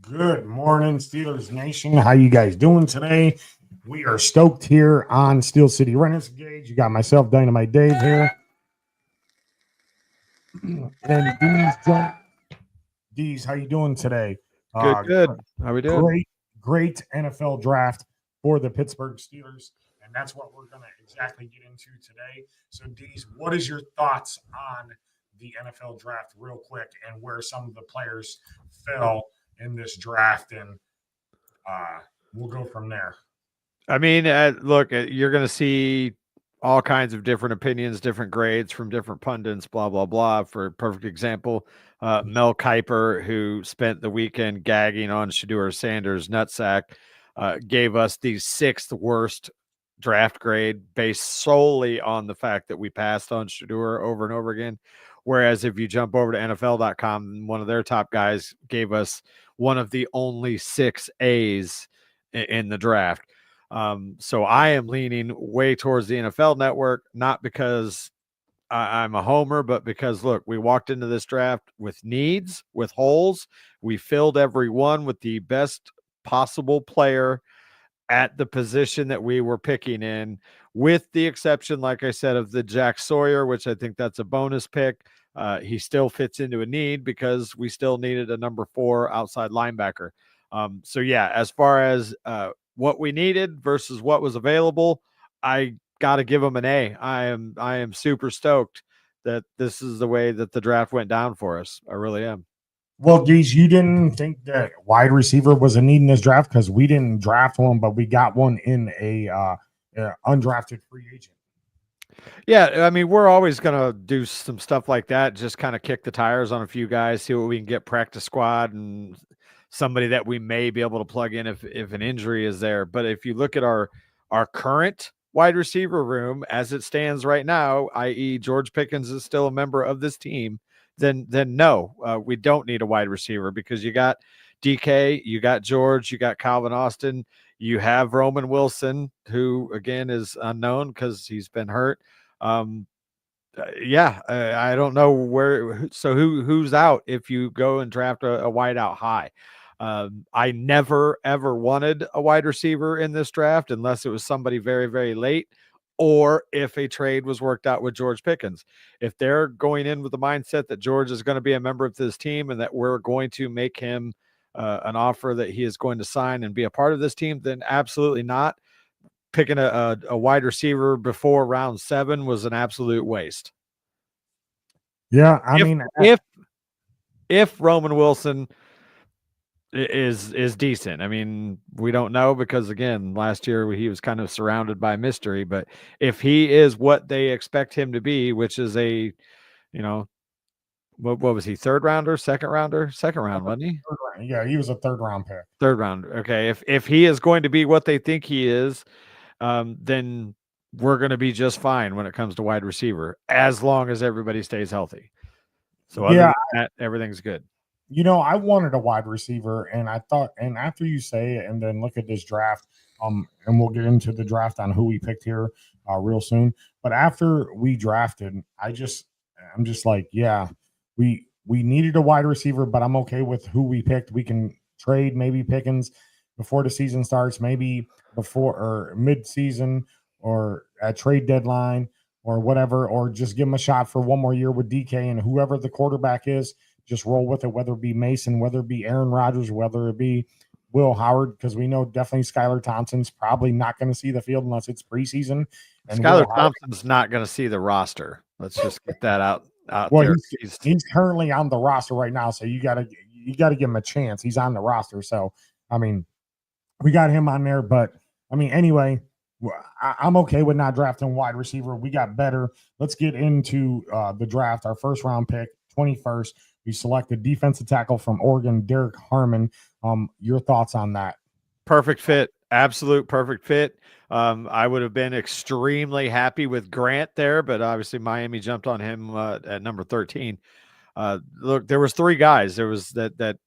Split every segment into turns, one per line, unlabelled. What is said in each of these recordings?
Good morning, Steelers Nation. How you guys doing today? We are stoked here on Steel City Renegades. You got myself, Dynamite Dave here, and D's. How you doing today?
Good,
Uh,
good. How we doing?
great NFL draft for the Pittsburgh Steelers, and that's what we're going to exactly get into today. So, D's, what is your thoughts on the NFL draft, real quick, and where some of the players fell in this draft, and uh, we'll go from there.
I mean, look, you're going to see all kinds of different opinions, different grades from different pundits, blah, blah, blah. For a perfect example, Mel Kiper, who spent the weekend gagging on Shedeur Sanders' nutsack, gave us the sixth worst draft grade based solely on the fact that we passed on Shedeur over and over again. Whereas if you jump over to NFL.com, one of their top guys gave us one of the only 6 A's in the draft. So I am leaning way towards the NFL Network, not because I'm a homer, but because look, we walked into this draft with needs, with holes. We filled every one with the best possible player at the position that we were picking in, with the exception, like I said, of the Jack Sawyer, which I think that's a bonus pick. He still fits into a need because we still needed a number 4 outside linebacker. So yeah, as far as what we needed versus what was available, I got to give him an A. I am super stoked that this is the way that the draft went down for us. I really am.
Well, geez, you didn't think that wide receiver was a need in this draft because we didn't draft one, but we got one in a undrafted free agent.
Yeah, I mean, we're always gonna do some stuff like that, just kind of kick the tires on a few guys, see what we can get practice squad and somebody that we may be able to plug in if an injury is there. But if you look at our current wide receiver room as it stands right now, i.e., George Pickens is still a member of this team, then no, we don't need a wide receiver because you got DK, you got George, you got Calvin Austin, you have Roman Wilson, who again is unknown because he's been hurt. Um, yeah, I don't know where. So who's out if you go and draft a wide out high? I never ever wanted a wide receiver in this draft unless it was somebody very very late, or if a trade was worked out with George Pickens. If they're going in with the mindset that George is going to be a member of this team and that we're going to make him an offer that he is going to sign and be a part of this team, then absolutely not. Picking a wide receiver before round 7 was an absolute waste.
Yeah, I
If
mean,
if if Roman Wilson is decent. I mean, we don't know because again, last year he was kind of surrounded by mystery, but if he is what they expect him to be, which is a, you know, what was he, third rounder, second rounder, second round, wasn't he?
yeah, he was a third round pick.
Third round. Okay. If he is going to be what they think he is, then we're going to be just fine when it comes to wide receiver, as long as everybody stays healthy. So other
Yeah,
than that, everything's good.
I wanted a wide receiver, and I thought, and after you say it, and then look at this draft, and we'll get into the draft on who we picked here, real soon. But after we drafted, I'm just like, yeah, we needed a wide receiver, but I'm okay with who we picked. We can trade maybe Pickens before the season starts, maybe before or mid season or at trade deadline or whatever, or just give him a shot for one more year with DK and whoever the quarterback is, just roll with it, whether it be Mason, whether it be Aaron Rodgers, whether it be Will Howard, because we know definitely Skylar Thompson's probably not going to see the field unless it's preseason. And
Skylar
Will Howard,
Thompson's not going to see the roster. Let's just get that out
well,
there.
he's currently on the roster right now, so you gotta give him a chance. He's on the roster, so I mean, we got him on there, but I mean, anyway, I'm okay with not drafting wide receiver. We got better. Let's get into the draft. Our first round pick, 21st. We selected defensive tackle from Oregon, Derek Harmon. Your thoughts on that?
Perfect fit. Absolute perfect fit. I would have been extremely happy with Grant there, but obviously Miami jumped on him at number 13. Look, there was 3 guys. There was that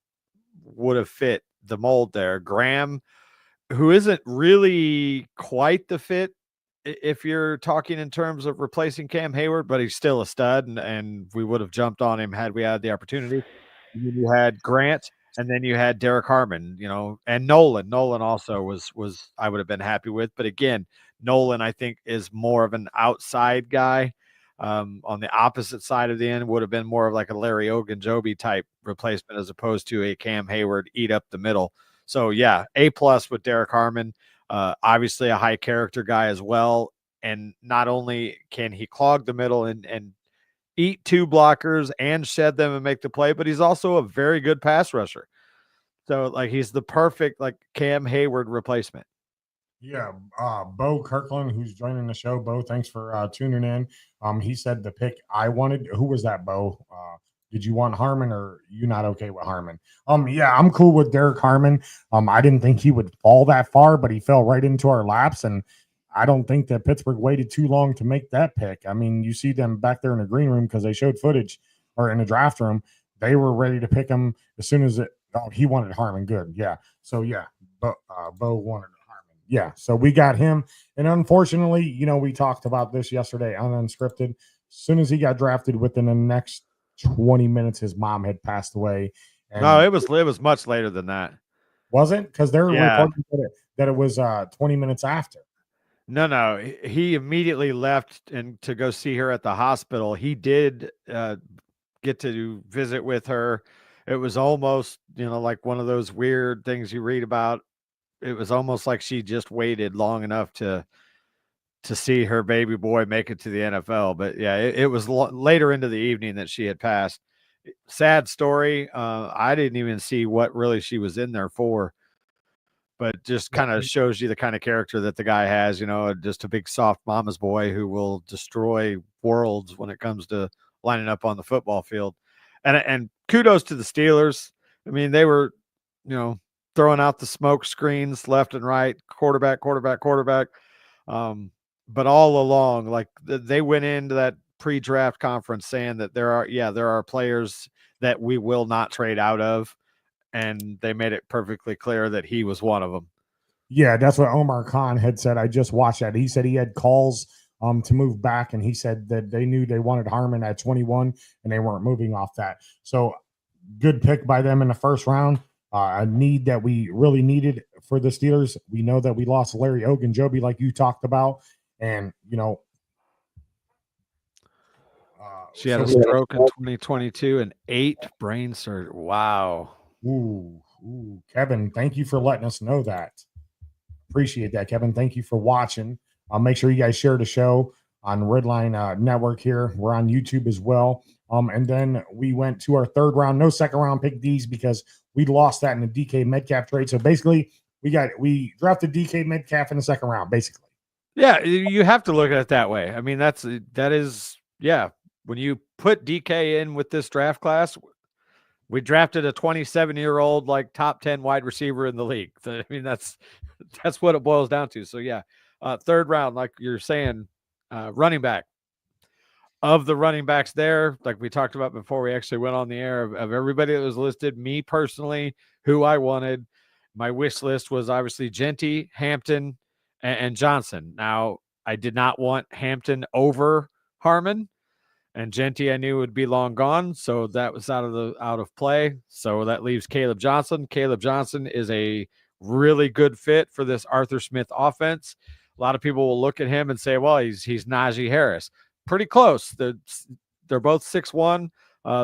would have fit the mold there. Graham, who isn't really quite the fit if you're talking in terms of replacing Cam Hayward, but he's still a stud, and we would have jumped on him had we had the opportunity. And then you had Grant, And then you had Derek Harmon, and Nolan. Nolan also was I would have been happy with. But again, Nolan, I think, is more of an outside guy. On the opposite side of the end would have been more of like a Larry Ogunjobi type replacement as opposed to a Cam Hayward eat up the middle. So yeah, A+ with Derek Harmon. Obviously a high character guy as well. And not only can he clog the middle and eat two blockers and shed them and make the play, but he's also a very good pass rusher. So like he's the perfect like Cam Hayward replacement.
Yeah, Bo Kirkland, who's joining the show. Bo, thanks for tuning in. He said the pick I wanted. Who was that, Bo? Did you want Harmon, or you not okay with Harmon? Yeah, I'm cool with Derek Harmon. I didn't think he would fall that far, but he fell right into our laps, and I don't think that Pittsburgh waited too long to make that pick. I mean, you see them back there in the green room because they showed footage, or in the draft room. They were ready to pick him as soon as he wanted Harmon. Good, yeah. So yeah, Bo wanted. Yeah, so we got him, and unfortunately, we talked about this yesterday on Unscripted. As soon as he got drafted, within the next 20 minutes, his mom had passed away.
And no, it was much later than that.
Wasn't? Because they're reporting that it was 20 minutes after.
No, he immediately left and to go see her at the hospital. He did get to visit with her. It was almost, like one of those weird things you read about. It was almost like she just waited long enough to see her baby boy make it to the NFL. But yeah, it was later into the evening that she had passed. Sad story. I didn't even see what really she was in there for, but just kind of shows you the kind of character that the guy has, just a big soft mama's boy who will destroy worlds when it comes to lining up on the football field. And kudos to the Steelers. I mean, they were, throwing out the smoke screens left and right, quarterback. But all along, like they went into that pre-draft conference saying that there are players that we will not trade out of. And they made it perfectly clear that he was one of them.
Yeah, that's what Omar Khan had said. I just watched that. He said he had calls to move back, and he said that they knew they wanted Harmon at 21, and they weren't moving off that. So good pick by them in the first round. A need that we really needed for the Steelers. We know that we lost Larry Ogunjobi, like you talked about, and
she had a stroke in 2022 and 8 brain surgery. Wow.
Ooh, Kevin, thank you for letting us know that. Appreciate that, Kevin. Thank you for watching. Make sure you guys share the show on Redline Network here. We're on YouTube as well. And then we went to our third round, no second round pick D's because we lost that in the DK Metcalf trade. So basically, we drafted DK Metcalf in the second round, basically.
Yeah, you have to look at it that way. I mean, that is when you put DK in with this draft class, we drafted a 27-year-old like top 10 wide receiver in the league. I mean, that's what it boils down to. So yeah, third round, like you're saying, running back. Of the running backs there, like we talked about before we actually went on the air, of everybody that was listed, me personally, who I wanted, my wish list was obviously Genty, Hampton, and Johnson. Now, I did not want Hampton over Harmon, and Genty I knew would be long gone, so that was out of play. So that leaves Caleb Johnson. Caleb Johnson is a really good fit for this Arthur Smith offense. A lot of people will look at him and say, well, he's Najee Harris. Pretty close. They're both 6'1",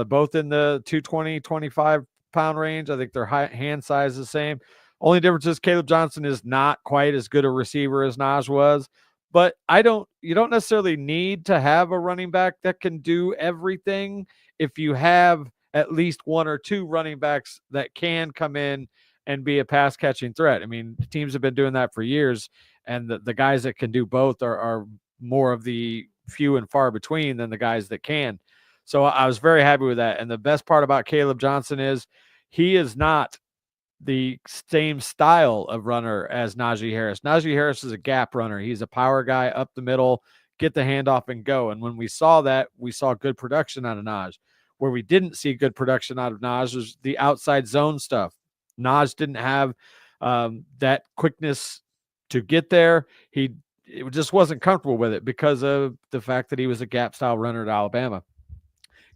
both in the 220, 25 pound range. I think their hand size is the same. Only difference is Caleb Johnson is not quite as good a receiver as Naj was. But you don't necessarily need to have a running back that can do everything if you have at least one or two running backs that can come in and be a pass catching threat. I mean, teams have been doing that for years, and the guys that can do both are more of the few and far between than the guys that can. So I was very happy with that. And the best part about Caleb Johnson is he is not the same style of runner as Najee Harris. Najee Harris is a gap runner. He's a power guy up the middle, get the handoff and go. And when we saw that, we saw good production out of Naj. Where we didn't see good production out of Naj was the outside zone stuff. Naj didn't have that quickness to get there. It just wasn't comfortable with it because of the fact that he was a gap style runner at Alabama.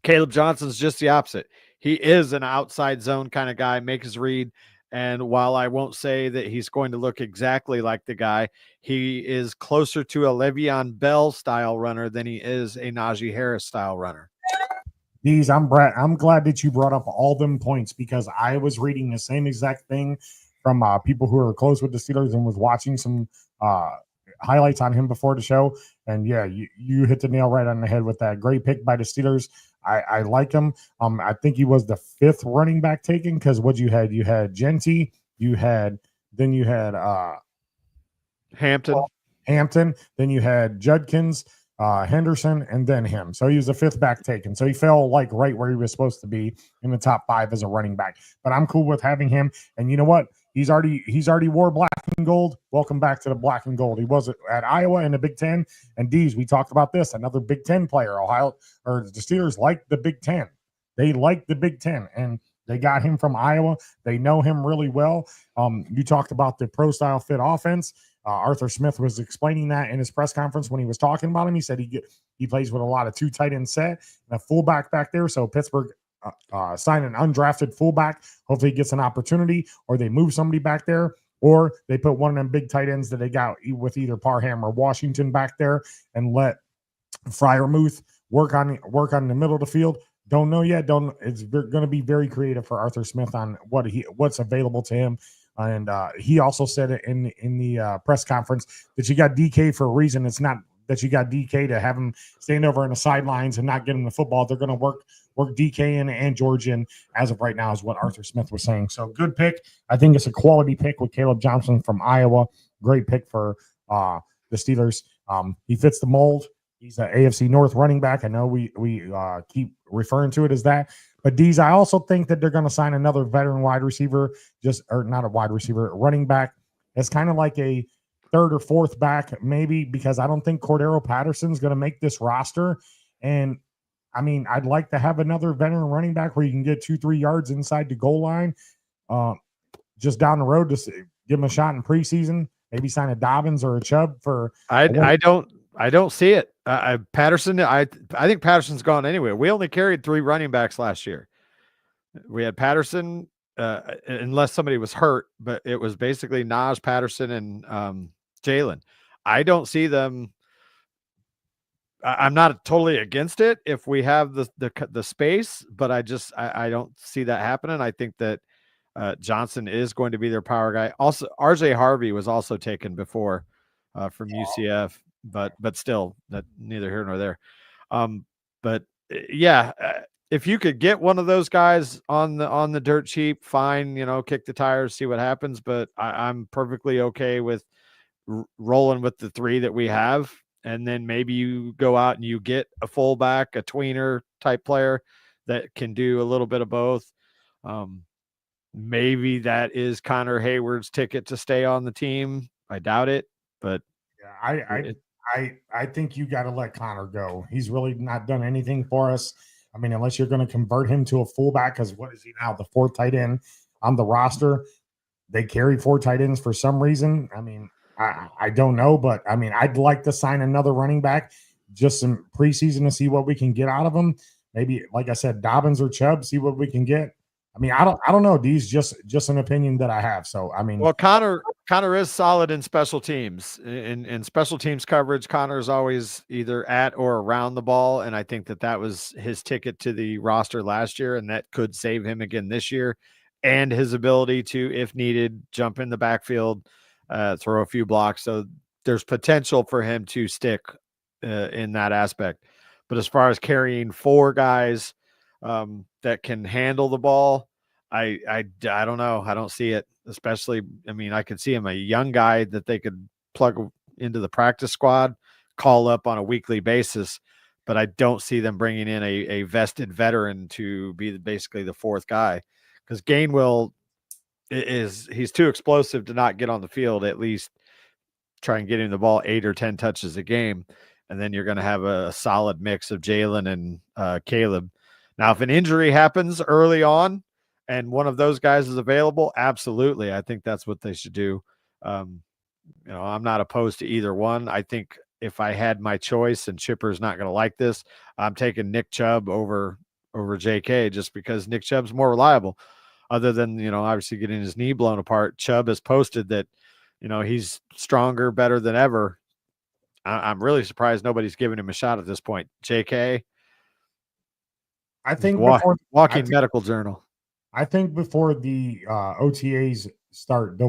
Caleb Johnson's just the opposite. he is an outside zone kind of guy, make his read. And while I won't say that he's going to look exactly like the guy, he is closer to a Le'Veon Bell style runner than he is a Najee Harris style runner.
These, I'm Brett. I'm glad that you brought up all them points because I was reading the same exact thing from people who are close with the Steelers and was watching some highlights on him before the show. And yeah, you hit the nail right on the head with that. Great pick by the Steelers. I like him. I think he was the 5th running back taken because what you had Genty, you had
Hampton.
Then you had Judkins, Henderson, and then him. So he was the 5th back taken. So he fell like right where he was supposed to be in the top 5 as a running back. But I'm cool with having him. And you know what? He's already wore black and gold. Welcome back to the black and gold. He was at Iowa in the Big Ten. And D's, we talked about this. Another Big Ten player. Ohio or the Steelers like the Big Ten. They like the Big Ten, and they got him from Iowa. They know him really well. You talked about the pro style fit offense. Arthur Smith was explaining that in his press conference when he was talking about him. He said he plays with a lot of 2 tight end set and a fullback back there. So Pittsburgh signed an undrafted fullback. Hopefully he gets an opportunity, or they move somebody back there, or they put one of them big tight ends that they got with either Parham or Washington back there and let Freiermuth work on the middle of the field. Don't know yet. It's going to be very creative for Arthur Smith on what's available to him. And he also said it in the press conference that you got DK for a reason. It's not that you got DK to have him stand over on the sidelines and not get him the football. They're going to work DK in and George in as of right now, is what Arthur Smith was saying. So good pick. I think it's a quality pick with Caleb Johnson from Iowa. Great pick for the Steelers. He fits the mold. He's an AFC North running back. I know we keep referring to it as that. But D's, I also think that they're going to sign another veteran wide receiver, not a wide receiver, a running back. It's kind of like a 3rd or 4th back, maybe, because I don't think Cordero Patterson's going to make this roster. And I mean, I'd like to have another veteran running back where you can get 2-3 yards inside the goal line, just down the road to give him a shot in preseason. Maybe sign a Dobbins or a Chubb for.
I don't see it. Patterson. I think Patterson's gone anyway. We only carried 3 running backs last year. We had Patterson, unless somebody was hurt, but it was basically Naj, Patterson, and Jalen. I don't see them. I'm not totally against it if we have the space, but I don't see that happening. I think that Johnson is going to be their power guy. Also, RJ Harvey was also taken before from UCF, but still, that neither here nor there. But yeah, if you could get one of those guys on the dirt cheap, fine. Kick the tires, see what happens. But I'm perfectly okay with rolling with the 3 that we have. And then maybe you go out and you get a fullback, a tweener type player that can do a little bit of both. Maybe that is Connor Hayward's ticket to stay on the team. I doubt it, but
yeah, I think you got to let Connor go. He's really not done anything for us. I mean, unless you're going to convert him to a fullback, because what is he now? The 4th tight end on the roster. They carry 4 tight ends for some reason. I mean, I don't know, but I mean, I'd like to sign another running back, just some preseason to see what we can get out of him. Maybe, like I said, Dobbins or Chubb, see what we can get. I mean, I don't know. These just an opinion that I have. So I mean,
well, Connor is solid in special teams. In special teams coverage, Connor is always either at or around the ball, and I think that was his ticket to the roster last year, and that could save him again this year. And his ability to, if needed, jump in the backfield, throw a few blocks. So there's potential for him to stick in that aspect. But as far as carrying 4 guys that can handle the ball, I don't know. I don't see it. Especially, I mean, I could see him a young guy that they could plug into the practice squad, call up on a weekly basis. But I don't see them bringing in a vested veteran to be basically the 4th guy, because Gainwell he's too explosive to not get on the field. At least try and get him the ball 8 or 10 touches a game, and then you're going to have a solid mix of Jalen and Caleb. Now, if an injury happens early on and one of those guys is available, absolutely, I think that's what they should do. I'm not opposed to either one. I think if I had my choice, and Chipper's not going to like this, I'm taking Nick Chubb over over JK just because Nick Chubb's more reliable. Other than, obviously getting his knee blown apart, Chubb has posted that, he's stronger, better than ever. I'm really surprised nobody's giving him a shot at this point. JK,
I think
walking medical journal.
I think before the OTAs start,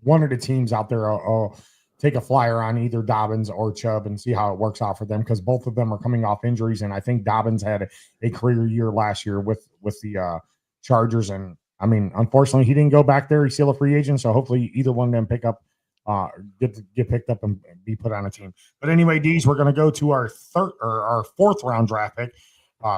one of the teams out there will take a flyer on either Dobbins or Chubb and see how it works out for them, because both of them are coming off injuries, and I think Dobbins had a career year last year with the Chargers, and I mean, unfortunately, he didn't go back there. He's still a free agent, so hopefully either one of them get picked up and be put on a team. But anyway, D's, we're going to go to our fourth round draft pick,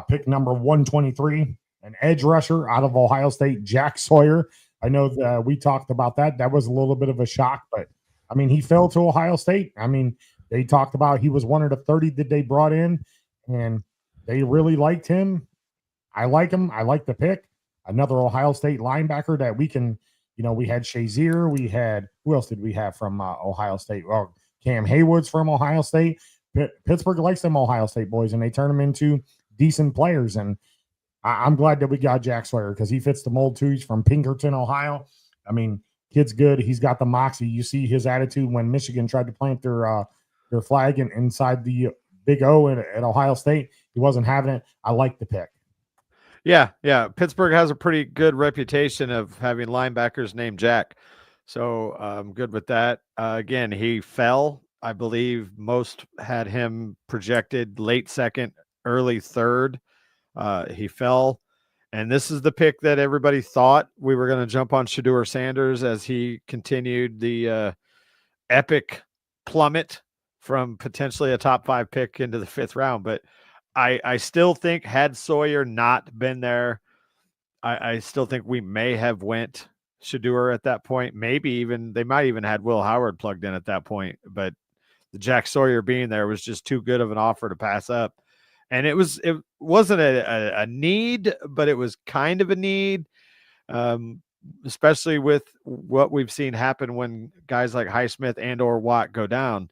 pick number 123. An edge rusher out of Ohio State, Jack Sawyer. I know that we talked about that. That was a little bit of a shock, but I mean, he fell to Ohio State. I mean, they talked about he was one of the 30 that they brought in, and they really liked him. I like him. I like the pick. Another Ohio State linebacker that we can, we had Shazier. We had, who else did we have from Ohio State? Well, Cam Haywood's from Ohio State. Pittsburgh likes them Ohio State boys, and they turn them into decent players. And I'm glad that we got Jack Sawyer because he fits the mold too. He's from Pinkerton, Ohio. I mean, kid's good. He's got the moxie. You see his attitude when Michigan tried to plant their flag inside the Big O at Ohio State. He wasn't having it. I like the pick.
Yeah. Pittsburgh has a pretty good reputation of having linebackers named Jack. So I'm good with that. Again, he fell. I believe most had him projected late second, early third. He fell, and this is the pick that everybody thought we were going to jump on Shedeur Sanders as he continued the epic plummet from potentially a top 5 pick into the 5th round. But I still think had Sawyer not been there, I still think we may have went Shedeur at that point. Maybe even they might even had Will Howard plugged in at that point. But the Jack Sawyer being there was just too good of an offer to pass up. And it wasn't a need, but it was kind of a need, especially with what we've seen happen when guys like Highsmith and or Watt go down.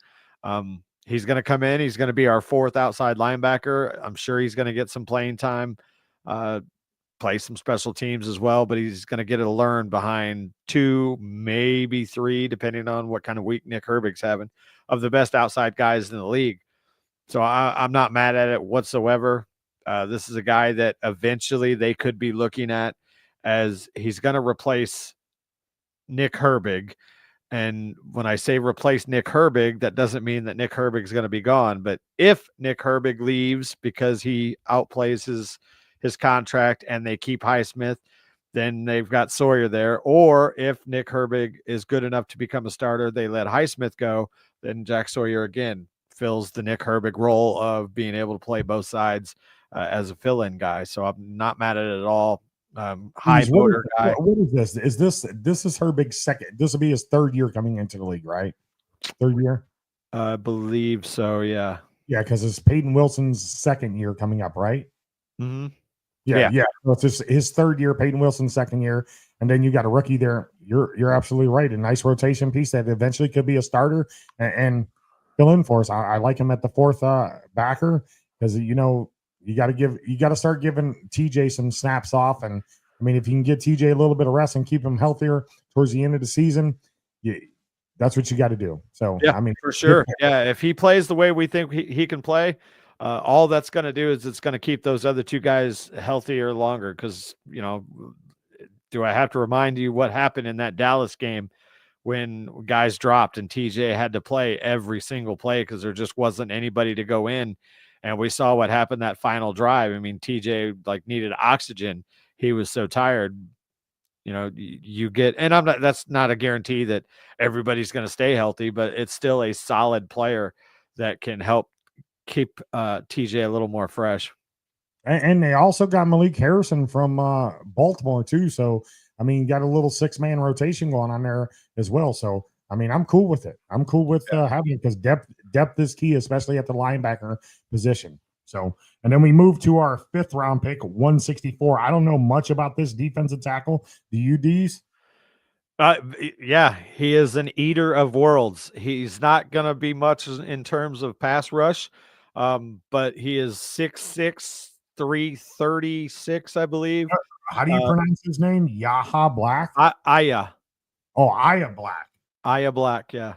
He's going to come in. He's going to be our 4th outside linebacker. I'm sure he's going to get some playing time, play some special teams as well, but he's going to get to learn behind 2, maybe 3, depending on what kind of week Nick Herbig's having, of the best outside guys in the league. So I'm not mad at it whatsoever. This is a guy that eventually they could be looking at as he's going to replace Nick Herbig. And when I say replace Nick Herbig, that doesn't mean that Nick Herbig is going to be gone. But if Nick Herbig leaves because he outplays his contract and they keep Highsmith, then they've got Sawyer there. Or if Nick Herbig is good enough to become a starter, they let Highsmith go, then Jack Sawyer again fills the Nick Herbig role of being able to play both sides as a fill-in guy. So I'm not mad at it at all. High motor guy.
What is this? This is Herbig's second. This will be his 3rd year coming into the league, right? 3rd year?
I believe so, yeah.
Yeah, because it's Peyton Wilson's 2nd year coming up, right?
Mm-hmm.
Yeah. So it's his 3rd year, Peyton Wilson's 2nd year, and then you got a rookie there. You're absolutely right. A nice rotation piece that eventually could be a starter and fill in for us. I like him at the 4th backer because you got to start giving TJ some snaps off. And I mean, if you can get TJ a little bit of rest and keep him healthier towards the end of the season, that's what you got to do. So
yeah,
I mean,
for sure. Yeah. If he plays the way we think he can play, all that's going to do is it's going to keep those other 2 guys healthier longer. Cause do I have to remind you what happened in that Dallas game when guys dropped and TJ had to play every single play because there just wasn't anybody to go in. And we saw what happened that final drive. I mean, TJ needed oxygen. He was so tired. You get, and that's not a guarantee that everybody's going to stay healthy, but it's still a solid player that can help keep TJ a little more fresh.
And they also got Malik Harrison from Baltimore too. So, I mean, got a little 6-man rotation going on there as well. So, I mean, I'm cool with it. I'm cool with having it because depth is key, especially at the linebacker position. So, and then we move to our 5th round pick, 164. I don't know much about this defensive tackle. The UDs.
Yeah, he is an eater of worlds. He's not going to be much in terms of pass rush, but he is 6'6", 336, I believe.
How do you pronounce his name? Yaha Black?
Aya.
Oh, Aya Black.
Aya Black, yeah.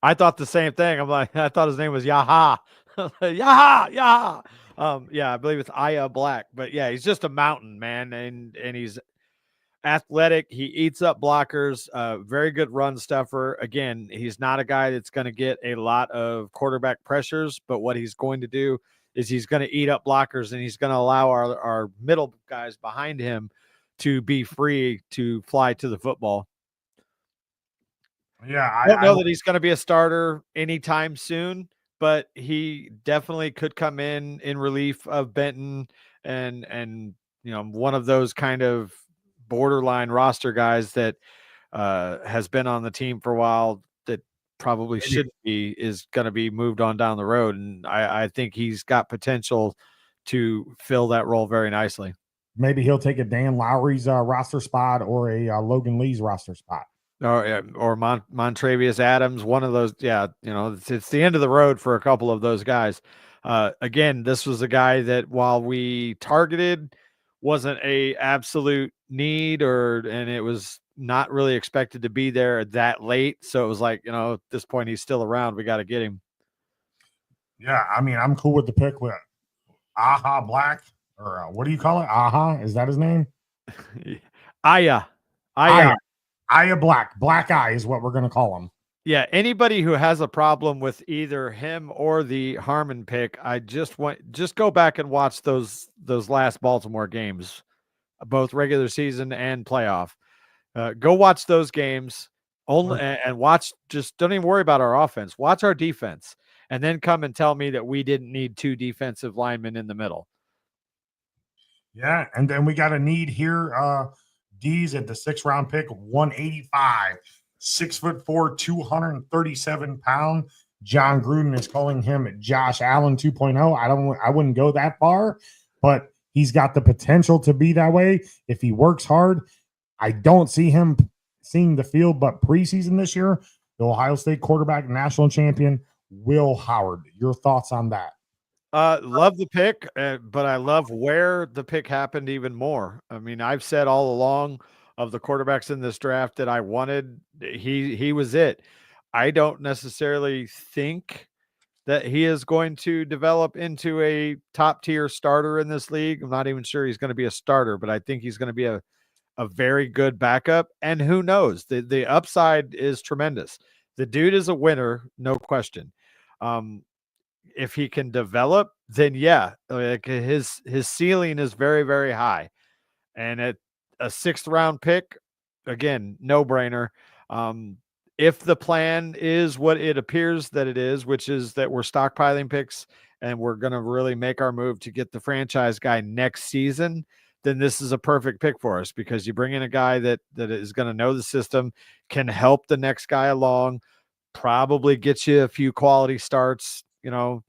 I thought the same thing. I'm like, I thought his name was Yaha. Yaha, Yaha. Yeah, I believe it's Aya Black. But yeah, he's just a mountain, man. And he's athletic. He eats up blockers, very good run stuffer. Again, he's not a guy that's going to get a lot of quarterback pressures, but what he's going to do is he's going to eat up blockers and he's going to allow our middle guys behind him to be free to fly to the football.
Yeah,
I don't know that he's going to be a starter anytime soon, but he definitely could come in relief of Benton and one of those kind of borderline roster guys that has been on the team for a while that probably shouldn't be, is going to be moved on down the road. And I think he's got potential to fill that role very nicely.
Maybe he'll take a Dan Lowry's roster spot or a Logan Lee's roster spot.
Or Montravius Adams, one of those. Yeah, it's the end of the road for a couple of those guys. Again, this was a guy that while we targeted, wasn't a absolute need, and it was not really expected to be there that late. So it was like, at this point he's still around. We got to get him.
Yeah, I mean, I'm cool with the pick with Aha Black, or what do you call it? Aha, is that his name?
Aya
Black. Black Eye is what we're going to call him.
Yeah, anybody who has a problem with either him or the Harmon pick, I just go back and watch those last Baltimore games, both regular season and playoff. Go watch those games and watch. Just don't even worry about our offense. Watch our defense, and then come and tell me that we didn't need 2 defensive linemen in the middle.
Yeah, and then we got a need here. D's at the 6th round pick, 185, 6'4", 237 pound. John Gruden is calling him Josh Allen 2.0. I wouldn't go that far, but he's got the potential to be that way if he works hard. I don't see him seeing the field, but preseason this year, the Ohio State quarterback, national champion, Will Howard. Your thoughts on that?
Love the pick, but I love where the pick happened even more. I mean, I've said all along of the quarterbacks in this draft that I wanted, he was it. I don't necessarily think that he is going to develop into a top tier starter in this league. I'm not even sure he's going to be a starter, but I think he's going to be a very good backup. And who knows? The upside is tremendous. The dude is a winner, no question. If he can develop, then yeah, like his ceiling is very, very high. And at a 6th round pick, again, no brainer. If the plan is what it appears that it is, which is that we're stockpiling picks and we're going to really make our move to get the franchise guy next season, then this is a perfect pick for us, because you bring in a guy that is going to know the system, can help the next guy along, probably get you a few quality starts,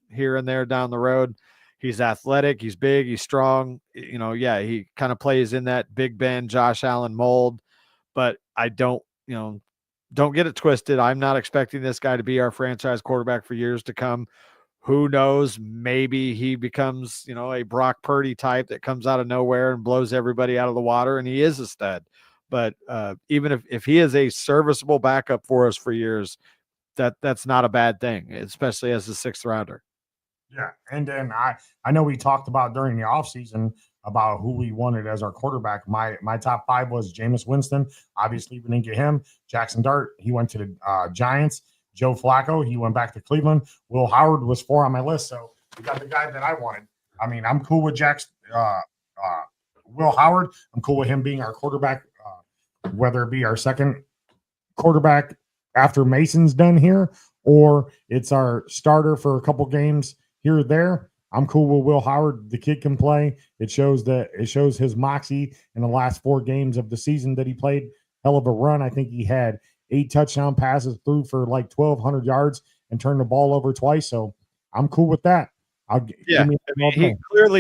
here and there down the road. He's athletic, he's big, he's strong. Yeah, he kind of plays in that Big Ben, Josh Allen mold, but I don't get it twisted. I'm not expecting this guy to be our franchise quarterback for years to come. Who knows? Maybe he becomes, a Brock Purdy type that comes out of nowhere and blows everybody out of the water, and he is a stud. But even if he is a serviceable backup for us for years, that's not a bad thing, especially as a 6th rounder.
Yeah, and then I know we talked about during the offseason about who we wanted as our quarterback. My top 5 was Jameis Winston. Obviously, we didn't get him. Jackson Dart, he went to the Giants. Joe Flacco, he went back to Cleveland. Will Howard was 4 on my list, so we got the guy that I wanted. I mean, I'm cool with Will Howard. I'm cool with him being our quarterback, whether it be our second quarterback after Mason's done here, or it's our starter for a couple games here or there. I'm cool with Will Howard. The kid can play. It shows his moxie in the last 4 games of the season that he played. Hell of a run. I think he had 8 touchdown passes, through for like 1,200 yards, and turned the ball over twice. So I'm cool with that.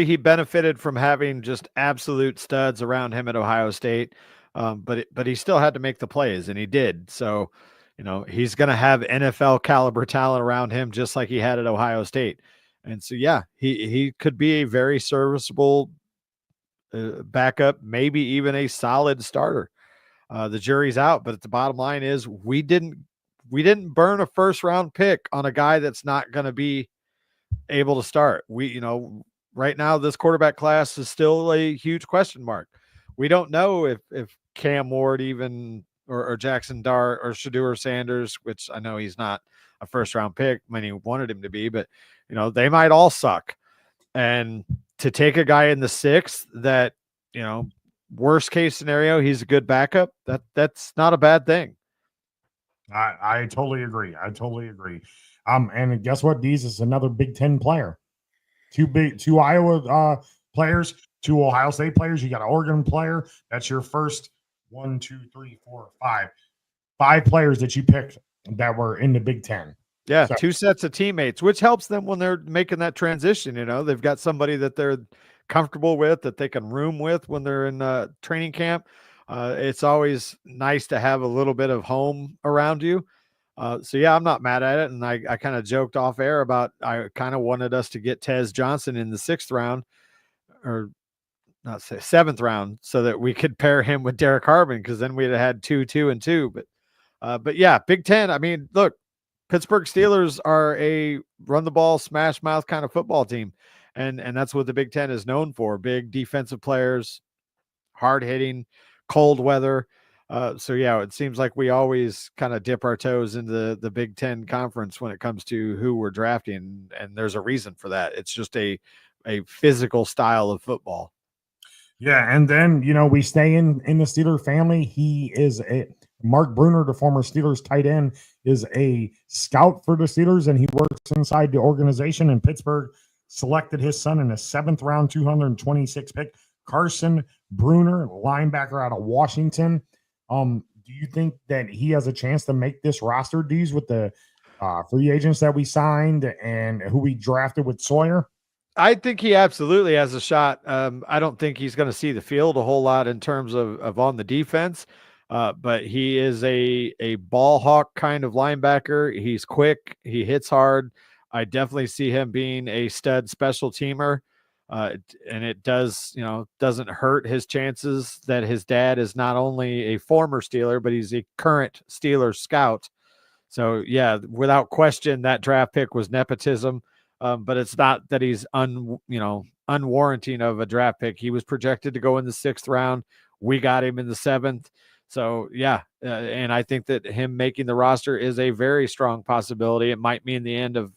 He benefited from having just absolute studs around him at Ohio State. But he still had to make the plays, and he did. So, he's going to have NFL caliber talent around him, just like he had at Ohio State. And so, yeah, he could be a very serviceable backup, maybe even a solid starter. The jury's out, but the bottom line is we didn't burn a first round pick on a guy that's not going to be able to start. Right now this quarterback class is still a huge question mark. We don't know if Cam Ward even or Jackson Dart or Shedeur Sanders, which I know he's not a first round pick, many wanted him to be, but they might all suck. And to take a guy in the 6th that, worst case scenario, he's a good backup, that's not a bad thing.
I totally agree. And guess what? Dees is another Big Ten player. Two Iowa players, 2 Ohio State players. You got an Oregon player. That's your first 1, 2, 3, 4, 5 players that you picked that were in the Big Ten.
Yeah, so 2 sets of teammates, which helps them when they're making that transition. They've got somebody that they're comfortable with, that they can room with when they're in training camp. It's always nice to have a little bit of home around you. So, yeah, I'm not mad at it. And I kind of joked off air about I kind of wanted us to get Tez Johnson in the 6th round, or not say 7th round, so that we could pair him with Derek Harbin, because then we'd have had 2, 2, and 2. But yeah, Big Ten. I mean, look, Pittsburgh Steelers are a run the ball, smash mouth kind of football team. And that's what the Big Ten is known for. Big defensive players, hard hitting, cold weather. So yeah, it seems like we always kind of dip our toes into the Big Ten conference when it comes to who we're drafting. And there's a reason for that. It's just a physical style of football.
Yeah. And then, we stay in the Steeler family. He is Mark Bruner, the former Steelers tight end, is a scout for the Steelers, and he works inside the organization. And Pittsburgh selected his son in the 7th round, 226 pick, Carson Bruner, linebacker out of Washington. Do you think that he has a chance to make this roster, D's, with the free agents that we signed and who we drafted with Sawyer?
I think he absolutely has a shot. I don't think he's going to see the field a whole lot in terms of on the defense. But he is a ball hawk kind of linebacker. He's quick. He hits hard. I definitely see him being a stud special teamer. And it doesn't hurt his chances that his dad is not only a former Steeler, but he's a current Steeler scout. So yeah, without question, that draft pick was nepotism. But it's not that he's unwarranting of a draft pick. He was projected to go in the 6th round. We got him in the 7th. So, yeah, and I think that him making the roster is a very strong possibility. It might mean the end of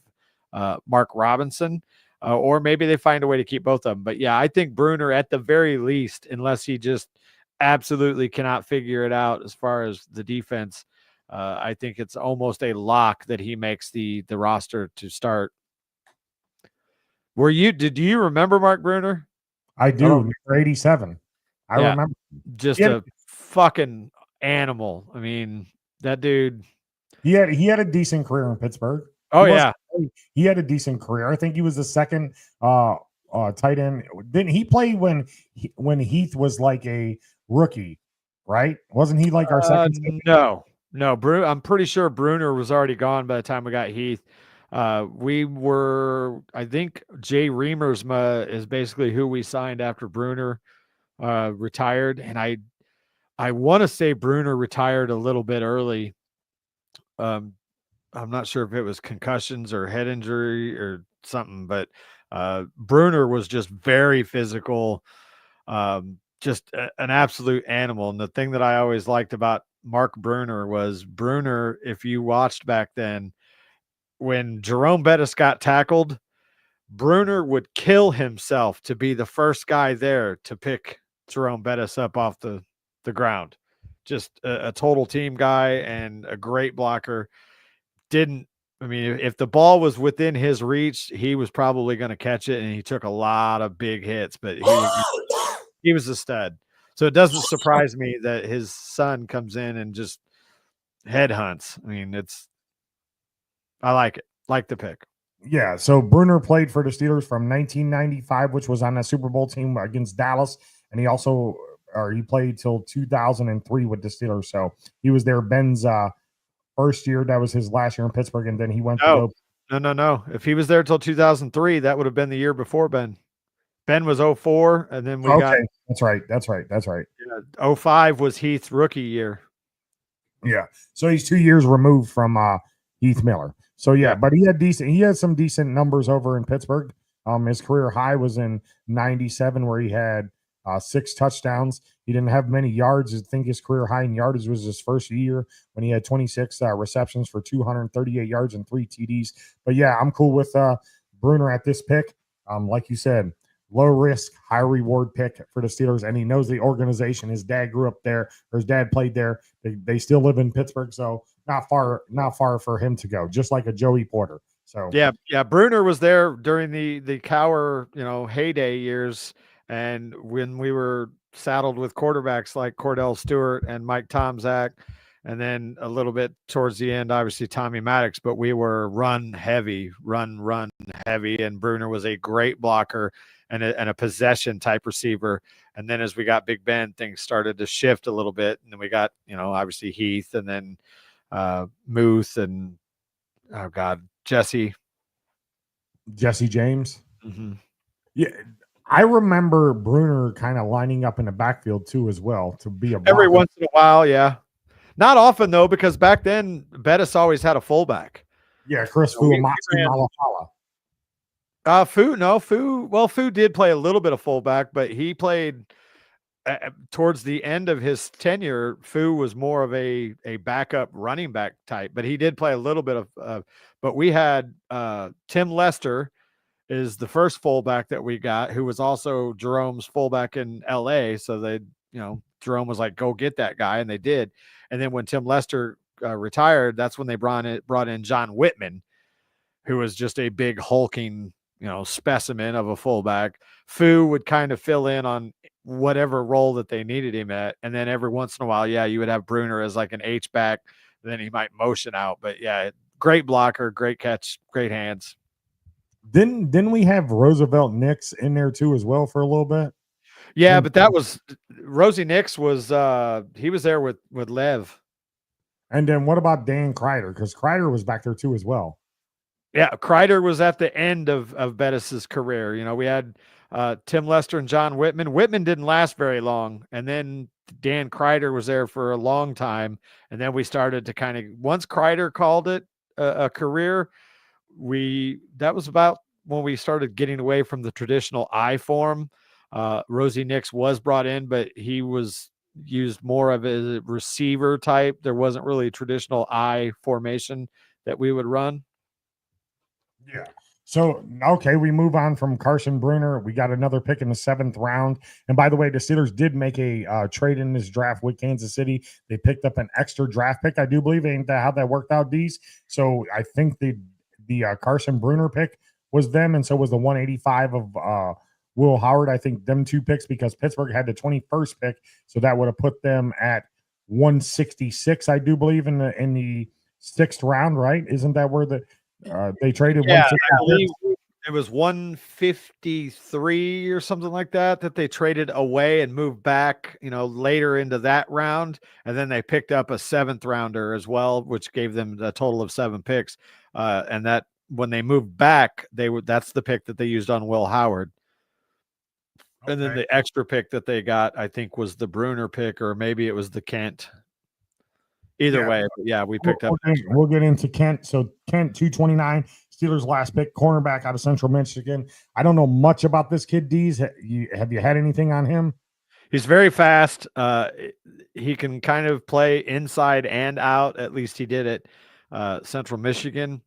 Mark Robinson, or maybe they find a way to keep both of them. But, yeah, I think Bruner, at the very least, unless he just absolutely cannot figure it out as far as the defense, I think it's almost a lock that he makes the roster to start. Did you remember Mark Bruner?
I do. 87. I remember.
Just a fucking animal. I mean, that dude.
He had a decent career in Pittsburgh. He had a decent career. I think he was the 2nd tight end. Didn't he play when Heath was like a rookie, right? Wasn't he like our second?
No. I'm pretty sure Bruner was already gone by the time we got Heath. I think Jay Remersma is basically who we signed after Bruner retired. And I want to say Bruner retired a little bit early. I'm not sure if it was concussions or head injury or something, but Bruner was just very physical, just an absolute animal. And the thing that I always liked about Mark Bruner was Bruner, if you watched back then, when Jerome Bettis got tackled, Bruner would kill himself to be the first guy there to pick Jerome Bettis up off the ground. Just a total team guy and a great blocker. If the ball was within his reach, he was probably going to catch it, and he took a lot of big hits, but he was a stud. So it doesn't surprise me that his son comes in and just headhunts. I mean, I like it. Like the pick.
Yeah, so Bruner played for the Steelers from 1995, which was on a Super Bowl team against Dallas, and he played till 2003 with the Steelers. So he was there Ben's first year. That was his last year in Pittsburgh, and then he went to go
No. If he was there till 2003, that would have been the year before Ben. Ben was 04, and then we got
Okay, that's right. That's right. That's right.
05 was Heath's rookie year.
Yeah. So he's 2 years removed from Heath Miller. So yeah,
Yep.
but he had some decent numbers over in Pittsburgh. His career high was in 97 where he had 6 touchdowns. He didn't have many yards. I think his career high in yardage was his first year when he had 26 receptions for 238 yards and 3 TDs. But yeah, I'm cool with Bruner at this pick. Like you said, low risk, high reward pick for the Steelers, and he knows the organization. His dad grew up there, or his dad played there. They still live in Pittsburgh, so not far for him to go. Just like a Joey Porter. So
yeah. Bruner was there during the Cowher, heyday years, and when we were saddled with quarterbacks like Cordell Stewart and Mike Tomczak, and then a little bit towards the end, obviously Tommy Maddox. But we were run heavy, and Bruner was a great blocker and a possession type receiver. And then as we got Big Ben, things started to shift a little bit, and then we got obviously Heath, and then Muth, and oh god, Jesse
James.
Mm-hmm.
Yeah, I remember Bruner kind of lining up in the backfield too, as well, to be a blocker.
Every once in a while, yeah. Not often though, because back then Bettis always had a fullback.
Yeah, Chris Malafala.
Fu did play a little bit of fullback, but he played towards the end of his tenure. Fu was more of a backup running back type, but he did play a little bit of. But we had Tim Lester is the first fullback that we got, who was also Jerome's fullback in LA. So they, Jerome was like, go get that guy, and they did. And then when Tim Lester retired, that's when they brought in John Whitman, who was just a big hulking, specimen of a fullback. Fu would kind of fill in on whatever role that they needed him at. And then every once in a while, you would have Bruner as like an H-back. Then he might motion out. But yeah, great blocker, great catch, great hands.
Didn't we have Roosevelt Nix in there too as well for a little bit?
Yeah, but that was Rosie Nix was he was there with Lev.
And then what about Dan Kreider? Because Kreider was back there too as well.
Yeah, Kreider was at the end of Bettis's career. We had Tim Lester and John Whitman. Whitman didn't last very long, and then Dan Kreider was there for a long time, and then we started to kind of, once Kreider called it a career, that was about when we started getting away from the traditional I form. Rosie Nix was brought in, but he was used more of a receiver type. There wasn't really a traditional I formation that we would run.
Yeah. So, okay, we move on from Carson Bruner. We got another pick in the 7th round. And by the way, the Steelers did make a trade in this draft with Kansas City. They picked up an extra draft pick, I do believe. Ain't that how that worked out, D's? So I think the Carson Bruner pick was them, and so was the 185 of Will Howard. I think them 2 picks, because Pittsburgh had the 21st pick, so that would have put them at 166, I do believe, in the 6th round, right? Isn't that where they traded?
Yeah, I believe it was 153 or something like that they traded away and moved back, later into that round. And then they picked up a 7th rounder as well, which gave them a total of 7 picks. And that when they moved back, that's the pick that they used on Will Howard. Okay. And then the extra pick that they got, I think, was the Bruner pick, or maybe it was the Kent. Either way, we picked up.
We'll get into Kent. So Kent, 229, Steelers' last pick, cornerback out of Central Michigan. I don't know much about this kid, Dees. Have you had anything on him?
He's very fast. He can kind of play inside and out. At least he did it. Central Michigan.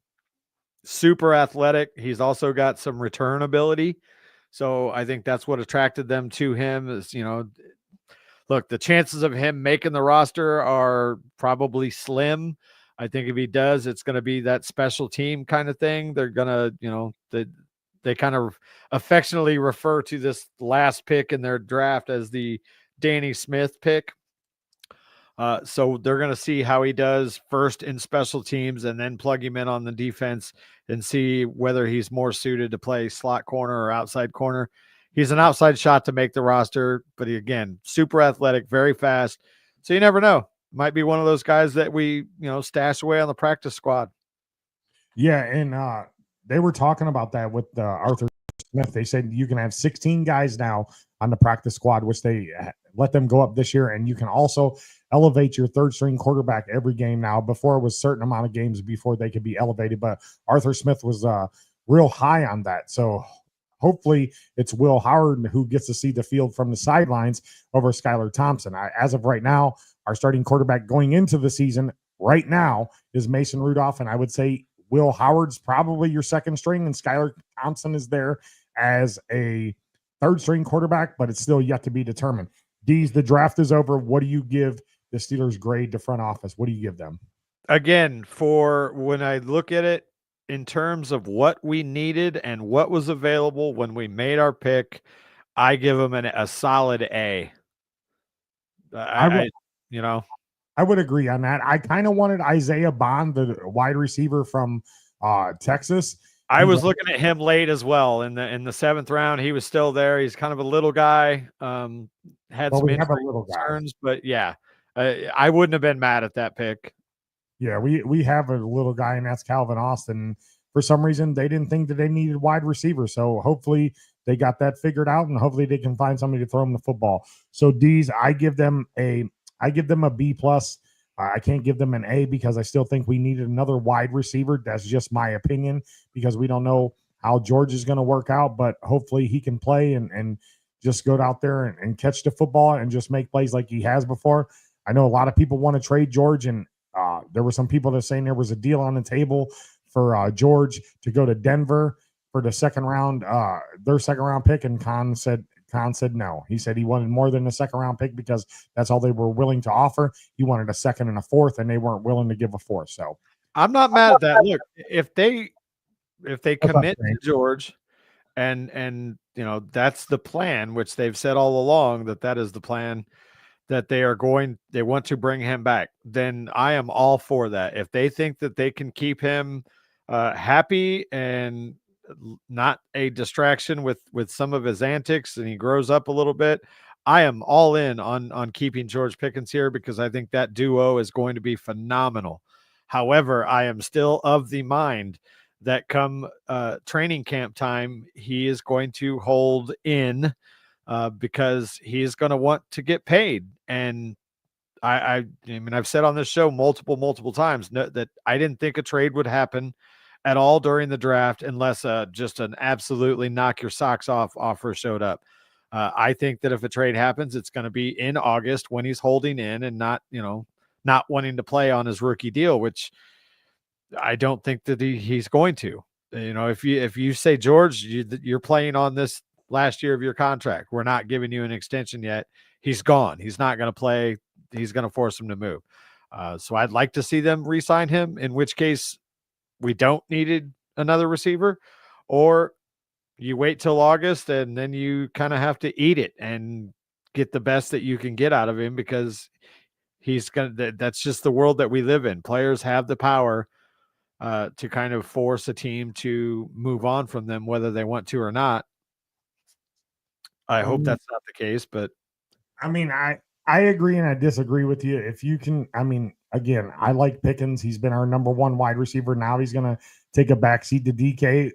Super athletic. He's also got some return ability. So I think that's what attracted them to him is, look, the chances of him making the roster are probably slim. I think if he does, it's going to be that special team kind of thing. They're going to, they kind of affectionately refer to this last pick in their draft as the Danny Smith pick. So they're going to see how he does first in special teams and then plug him in on the defense and see whether he's more suited to play slot corner or outside corner. He's an outside shot to make the roster, but again, super athletic, very fast. So you never know. Might be one of those guys that we, stash away on the practice squad.
Yeah, and they were talking about that with Arthur Smith. They said you can have 16 guys now on the practice squad, which they let them go up this year, and you can also elevate your third string quarterback every game now. Before it was a certain amount of games before they could be elevated, but Arthur Smith was real high on that. So hopefully it's Will Howard who gets to see the field from the sidelines over Skylar Thompson. As of right now, our starting quarterback going into the season right now is Mason Rudolph, and I would say Will Howard's probably your second string, and Skylar Thompson is there as a third string quarterback, but it's still yet to be determined. D's, the draft is over. What do you give the Steelers grade to front office? What do you give them?
Again, for when I look at it in terms of what we needed and what was available when we made our pick, I give them a solid A. You know,
I would agree on that. I kind of wanted Isaiah Bond, the wide receiver from Texas.
I was looking at him late as well in the seventh round. He was still there. He's kind of a little guy. Had some injury concerns, but yeah, I wouldn't have been mad at that pick.
Yeah, we have a little guy, and that's Calvin Austin. For some reason, they didn't think that they needed wide receiver, so hopefully they got that figured out, and hopefully they can find somebody to throw them the football. So D's, I give them a B plus. I can't give them an A because I still think we needed another wide receiver. That's just my opinion because we don't know how George is going to work out, but hopefully he can play and just go out there and catch the football and just make plays like he has before. I know a lot of people want to trade George, and there were some people that are saying there was a deal on the table for George to go to Denver for the second round, their second round pick, and Khan said no. He said he wanted more than a second round pick because that's all they were willing to offer. He wanted a second and a fourth, and they weren't willing to give a fourth. So
I'm not mad at that. Look, if they commit to George and you know that's the plan, which they've said all along that is the plan, that they want to bring him back, then I am all for that. If they think that they can keep him happy and not a distraction with some of his antics and he grows up a little bit, I am all in on keeping George Pickens here because I think that duo is going to be phenomenal. However, I am still of the mind that come training camp time, he is going to hold in because he's going to want to get paid. And I mean, I've said on this show multiple times that I didn't think a trade would happen at all during the draft unless just an absolutely knock your socks off offer showed up. I think that if a trade happens, it's going to be in August when he's holding in and not wanting to play on his rookie deal, which I don't think that he's going to. You know, if you say, George, you're playing on this last year of your contract, we're not giving you an extension yet, he's gone. He's not going to play. He's going to force him to move. So I'd like to see them re-sign him, in which case we don't need another receiver, or you wait till August and then you kind of have to eat it and get the best that you can get out of him because that's just the world that we live in. Players have the power to kind of force a team to move on from them, whether they want to or not. I hope that's not the case, but
I mean, I agree and I disagree with you. If you can, I mean, again, I like Pickens. He's been our number one wide receiver. Now he's going to take a backseat to DK.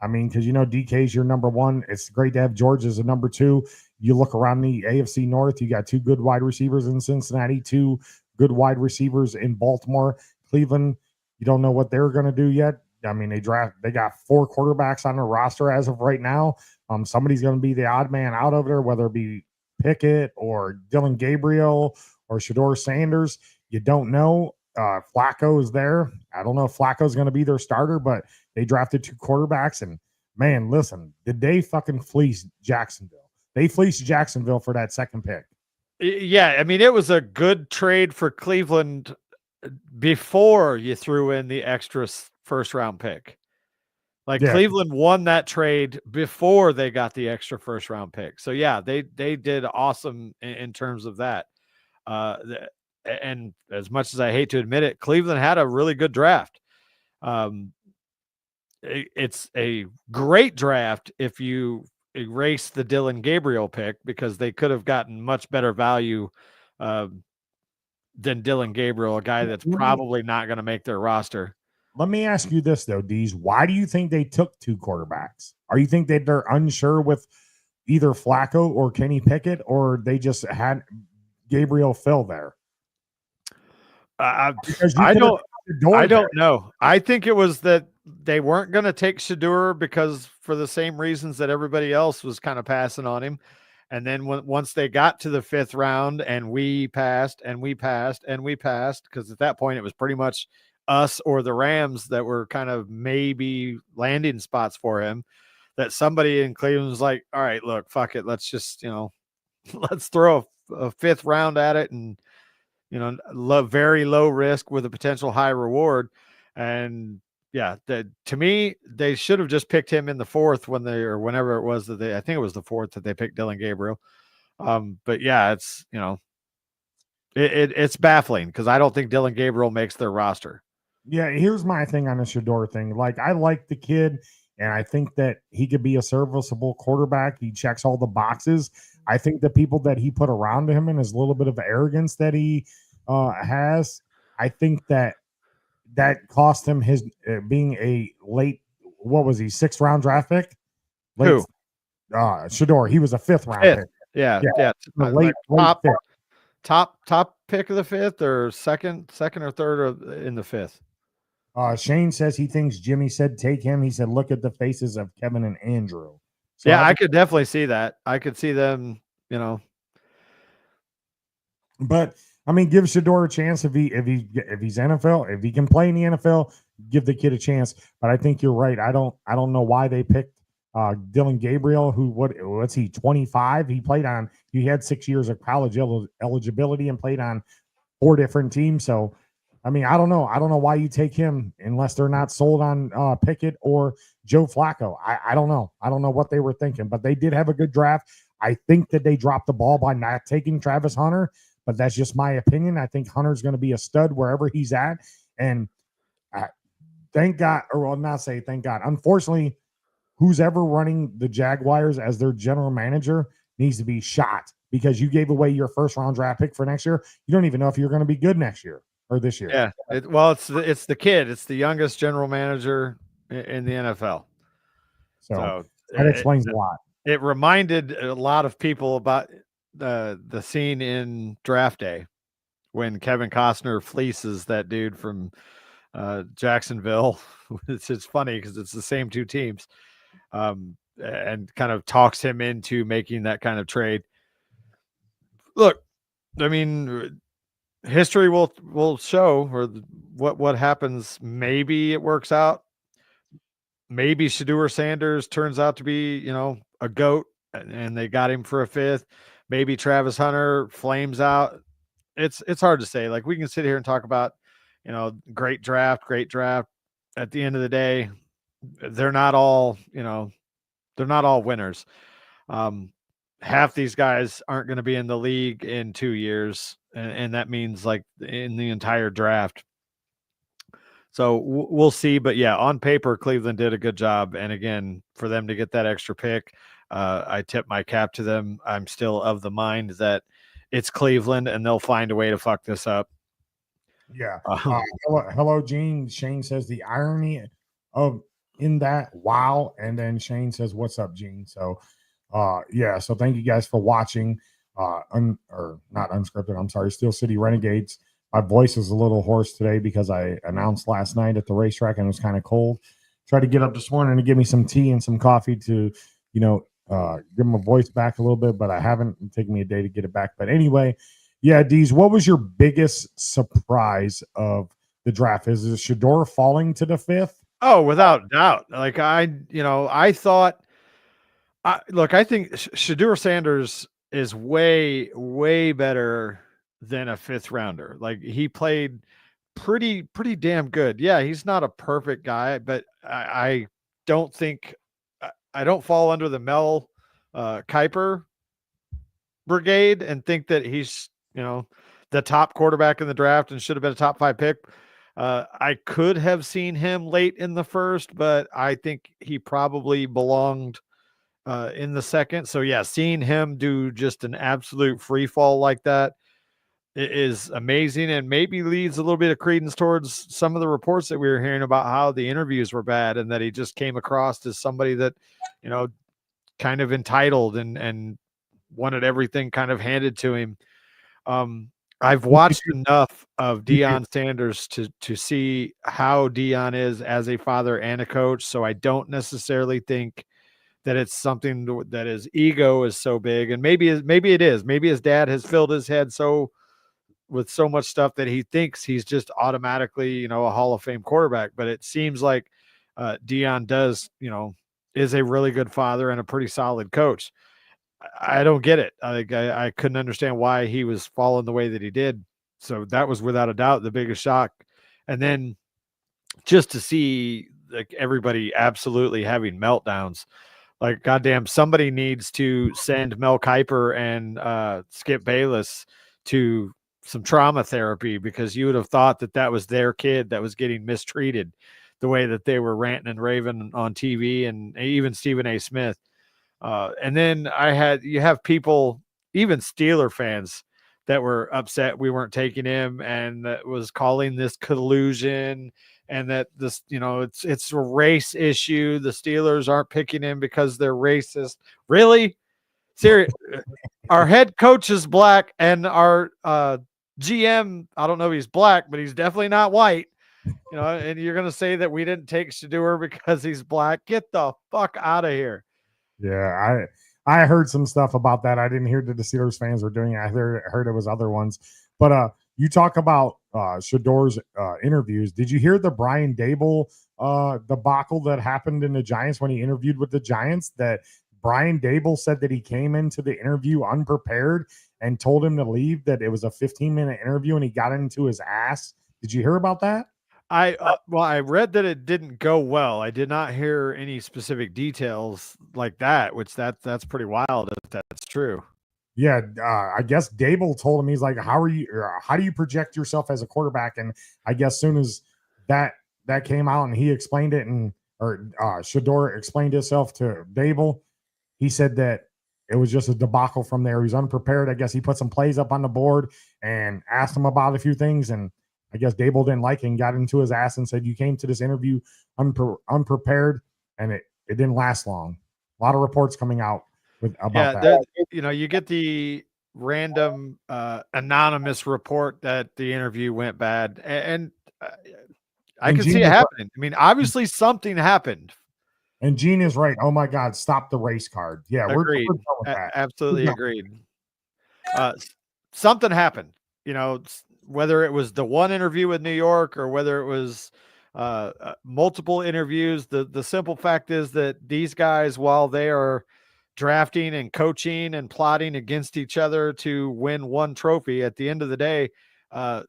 I mean, because DK is your number one. It's great to have George as a number two. You look around the AFC North, you got two good wide receivers in Cincinnati, two good wide receivers in Baltimore. Cleveland, you don't know what they're going to do yet. I mean, they got four quarterbacks on their roster as of right now. Somebody's going to be the odd man out over there, whether it be Pickett or Dylan Gabriel or Shedeur Sanders. You don't know. Flacco is there. I don't know if Flacco is going to be their starter, but they drafted two quarterbacks. And man, listen, did they fucking fleece Jacksonville? They fleeced Jacksonville for that second pick.
Yeah, I mean, it was a good trade for Cleveland before you threw in the extra first round pick. Like, yeah. Cleveland won that trade before they got the extra first round pick. So yeah, they did awesome in terms of that. And as much as I hate to admit it, Cleveland had a really good draft. It's a great draft if you erase the Dylan Gabriel pick, because they could have gotten much better value than Dylan Gabriel, a guy that's probably not going to make their roster.
let me ask you this though, Dees. Why do you think they took two quarterbacks? Are you think that they're unsure with either Flacco or Kenny Pickett, or they just had Gabriel Phil there? Because you
I
could have
don't.
the door
I
there.
don't know. I think it was that they weren't going to take Shadur because for the same reasons that everybody else was kind of passing on him. And then once they got to the 5th round and we passed and we passed and we passed, because at that point it was pretty much us or the Rams that were kind of maybe landing spots for him, that somebody in Cleveland was like, all right, look, fuck it. Let's just, let's throw a 5th round at it and, very low risk with a potential high reward. And yeah, to me, they should have just picked him in the 4th or whenever it was that I think it was the 4th that they picked Dillon Gabriel. But yeah, it's, it's baffling because I don't think Dillon Gabriel makes their roster.
Yeah, here's my thing on the Shador thing. Like, I like the kid, and I think that he could be a serviceable quarterback. He checks all the boxes. I think the people that he put around him and his little bit of arrogance that he has, I think that cost him his being a late, what was he, 6th round draft pick?
Who?
Shador. He was a 5th round
5th.
pick.
Yeah.
Late
top pick of the 5th or second or third in the 5th.
Shane says he thinks Jimmy said take him. He said look at the faces of Kevin and Andrew.
So yeah, I could definitely see that. I could see them,
But I mean, give Shador a chance if he's NFL, if he can play in the NFL, give the kid a chance. But I think you're right. I don't know why they picked Dillon Gabriel, who what's he, 25? He had 6 years of college eligibility and played on 4 different teams. So I mean, I don't know. I don't know why you take him unless they're not sold on Pickett or Joe Flacco. I don't know. I don't know what they were thinking, but they did have a good draft. I think that they dropped the ball by not taking Travis Hunter, but that's just my opinion. I think Hunter's going to be a stud wherever he's at. And thank God, or well, not say thank God. Unfortunately, who's ever running the Jaguars as their general manager needs to be shot because you gave away your 1st round draft pick for next year. You don't even know if you're going to be good next year. Or this year.
Yeah. It's the kid. It's the youngest general manager in the NFL.
So that explains a lot.
It reminded a lot of people about the scene in Draft Day when Kevin Costner fleeces that dude from Jacksonville. It's funny because it's the same 2 teams, and kind of talks him into making that kind of trade. Look, I mean, history will show or what happens. Maybe it works out. Maybe Shedeur Sanders turns out to be, a GOAT and they got him for a 5th. Maybe Travis Hunter flames out. It's hard to say. Like, we can sit here and talk about, great draft. At the end of the day, they're not all winners. Half these guys aren't going to be in the league in 2 years. And that means like in the entire draft. So we'll see. But yeah, on paper, Cleveland did a good job. And again, for them to get that extra pick, I tip my cap to them. I'm still of the mind that it's Cleveland and they'll find a way to fuck this up.
Yeah. Hello, Gene. Shane says the irony of in that. Wow. And then Shane says, what's up, Gene? So yeah. So thank you guys for watching. Or not unscripted. I'm sorry, Steel City Renegades. My voice is a little hoarse today because I announced last night at the racetrack and it was kind of cold. Tried to get up this morning to give me some tea and some coffee to, give my voice back a little bit, but I haven't. It's taken me a day to get it back. But anyway, yeah, Deez, what was your biggest surprise of the draft? Is it Shedeur falling to the 5th?
Oh, without doubt. Like I thought. Look, I think Shedeur Sanders is way, way better than a 5th rounder. Like, he played pretty damn good. Yeah, he's not a perfect guy, but I don't think I don't fall under the Mel Kiper brigade and think that he's, the top quarterback in the draft and should have been a top 5 pick. I could have seen him late in the 1st, but I think he probably belonged in the 2nd. So yeah, seeing him do just an absolute free fall like that, is amazing, and maybe leads a little bit of credence towards some of the reports that we were hearing about how the interviews were bad and that he just came across as somebody that, kind of entitled and wanted everything kind of handed to him. I've watched enough of Deion Sanders to see how Deion is as a father and a coach. So I don't necessarily think that it's something that his ego is so big, and maybe it is. Maybe his dad has filled his head with so much stuff that he thinks he's just automatically, a Hall of Fame quarterback. But it seems like Deion does, is a really good father and a pretty solid coach. I don't get it. I couldn't understand why he was falling the way that he did. So that was without a doubt the biggest shock. And then just to see like everybody absolutely having meltdowns, like goddamn, somebody needs to send Mel Kiper and Skip Bayless to some trauma therapy, because you would have thought that was their kid that was getting mistreated the way that they were ranting and raving on TV, and even Stephen A. Smith. And then you have people, even Steeler fans, that were upset we weren't taking him, and that was calling this collusion, and that this, it's a race issue. The Steelers aren't picking him because they're racist. Really? Serious? Our head coach is black, and our GM, I don't know if he's black, but he's definitely not white. And you're going to say that we didn't take Shedeur because he's black? Get the fuck out of here.
Yeah, I heard some stuff about that. I didn't hear that the Steelers fans were doing it. I heard it was other ones. But you talk about Shedeur's interviews. Did you hear the Brian Dable debacle that happened in the Giants when he interviewed with the Giants? That Brian Dable said that he came into the interview unprepared and told him to leave, that it was a 15-minute interview and he got into his ass. Did you hear about that?
I read that it didn't go well. I did not hear any specific details like that, which that's pretty wild if that's true.
Yeah, I guess Dable told him, he's like, how do you project yourself as a quarterback? And I guess soon as that came out and he explained it, or Shedeur explained himself to Dable, he said that it was just a debacle from there. He was unprepared. I guess he put some plays up on the board and asked him about a few things, and I guess Dable didn't like it and got into his ass and said, you came to this interview unprepared, and it didn't last long. A lot of reports coming out about that.
You get the random anonymous report that the interview went bad, and I can see it happening. I mean, obviously something happened.
And Gene is right. Oh my God, stop the race card. Yeah,
agreed. We're done with that. Absolutely agreed. Something happened, whether it was the one interview with New York or whether it was multiple interviews. The simple fact is that these guys, while they are drafting and coaching and plotting against each other to win one trophy, at the end of the day,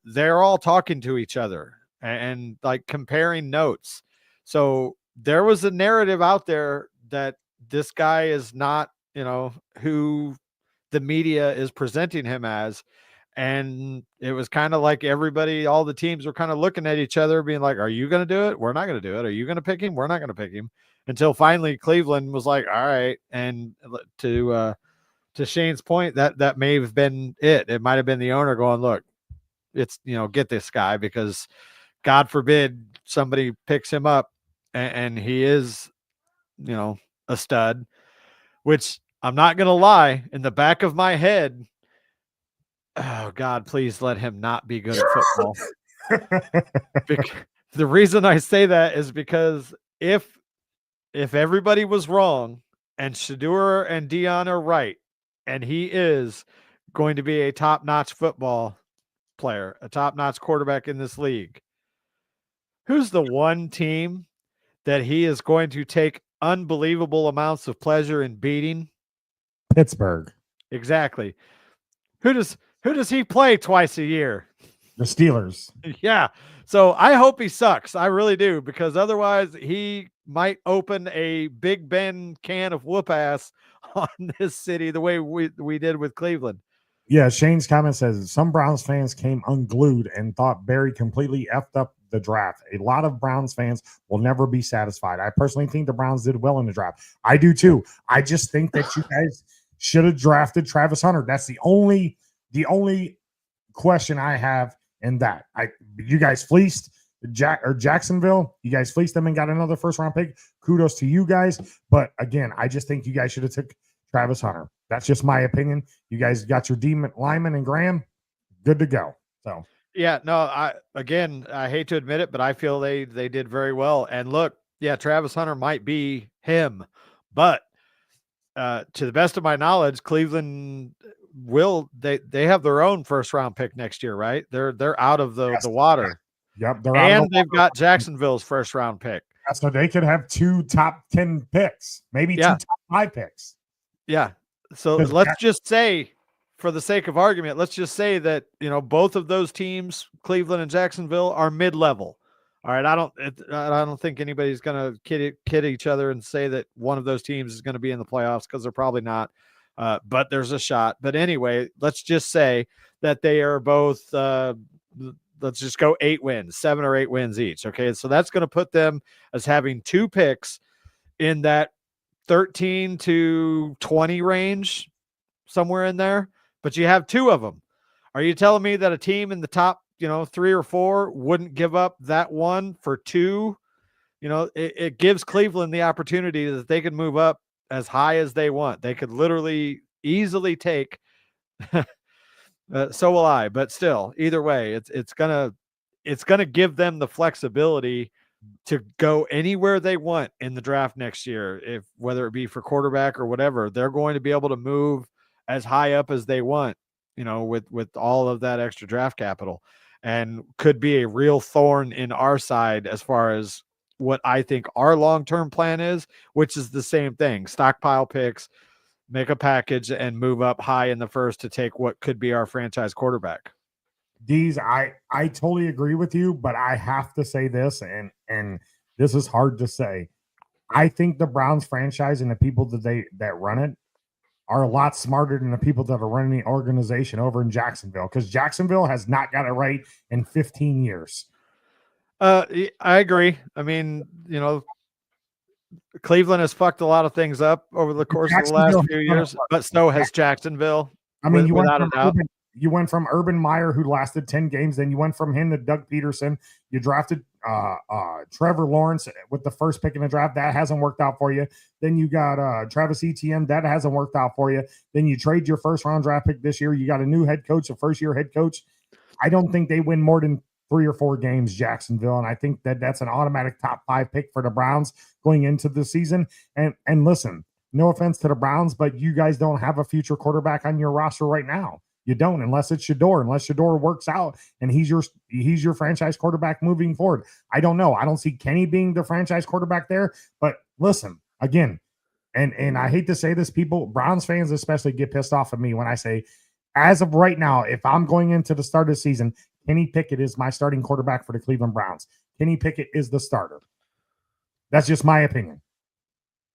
they're all talking to each other and like comparing notes. So there was a narrative out there that this guy is not, who the media is presenting him as. And it was kind of like all the teams were kind of looking at each other being like, are you going to do it? We're not going to do it. Are you going to pick him? We're not going to pick him. Until finally Cleveland was like, all right. And to Shane's point, that may have been it. It might've been the owner going, look, it's, get this guy, because God forbid somebody picks him up and he is, a stud, which I'm not going to lie, in the back of my head, oh God, please let him not be good at football. The reason I say that is because if everybody was wrong and Shedeur and Deion are right, and he is going to be a top-notch football player, a top-notch quarterback in this league, who's the one team that he is going to take unbelievable amounts of pleasure in beating?
Pittsburgh.
Exactly. Who does he play twice a year?
The Steelers.
Yeah. So I hope he sucks. I really do, because otherwise he might open a Big Ben can of whoop ass on this city the way we did with Cleveland.
Yeah, Shane's comment says some Browns fans came unglued and thought Barry completely effed up the draft. A lot of Browns fans will never be satisfied. I personally think the Browns did well in the draft. I do too. I just think that you guys should have drafted Travis Hunter. That's the only question I have in that. You guys fleeced Jacksonville. You guys fleeced them and got another first round pick. Kudos to you guys. But again, I just think you guys should have took Travis Hunter. That's just my opinion. You guys got your demon Lyman and Graham, good to go. So
yeah, no, I hate to admit it, but I feel they did very well. And look, yeah, Travis Hunter might be him, but to the best of my knowledge, Cleveland they have their own first round pick next year, right? They're out of the water.
Yep,
they've got Jacksonville's first round pick.
So they could have 2 top 10 picks, maybe 2 top 5 picks.
Yeah. So let's just say, for the sake of argument, let's just say that, both of those teams, Cleveland and Jacksonville, are mid-level. All right. I don't think anybody's going to kid each other and say that one of those teams is going to be in the playoffs, because they're probably not. But there's a shot. But anyway, let's just say that they are both, let's just go 8 wins, 7 or 8 wins each. Okay. So that's going to put them as having 2 picks in that 13 to 20 range, somewhere in there. But you have 2 of them. Are you telling me that a team in the top, 3 or 4 wouldn't give up that one for 2? It gives Cleveland the opportunity that they can move up as high as they want. They could literally easily take so will I, but still, either way, it's gonna give them the flexibility to go anywhere they want in the draft next year. Whether it be for quarterback or whatever, they're going to be able to move as high up as they want, with all of that extra draft capital, and could be a real thorn in our side as far as what I think our long-term plan is, which is the same thing: stockpile picks, make a package, and move up high in the first to take what could be our franchise quarterback.
Deez, I totally agree with you, but I have to say this, and this is hard to say. I think the Browns franchise and the people that run it are a lot smarter than the people that are running the organization over in Jacksonville, because Jacksonville has not got it right in 15 years.
I agree. I mean, Cleveland has fucked a lot of things up over the course of the last few years, but so has Jacksonville.
I mean,
without a doubt.
You went from Urban Meyer, who lasted 10 games. Then you went from him to Doug Peterson. You drafted Trevor Lawrence with the first pick in the draft. That hasn't worked out for you. Then you got Travis Etienne. That hasn't worked out for you. Then you trade your first round draft pick this year. You got a new head coach, a first year head coach. I don't think they win more than 3 or 4 games, Jacksonville. And I think that's an automatic top 5 pick for the Browns going into the season. And listen, no offense to the Browns, but you guys don't have a future quarterback on your roster right now. You don't, unless it's Shador, unless Shador works out and he's your franchise quarterback moving forward. I don't know. I don't see Kenny being the franchise quarterback there. But listen, again, and I hate to say this, Browns fans especially get pissed off at me when I say, as of right now, if I'm going into the start of the season, Kenny Pickett is my starting quarterback for the Cleveland Browns. Kenny Pickett is the starter. That's just my opinion.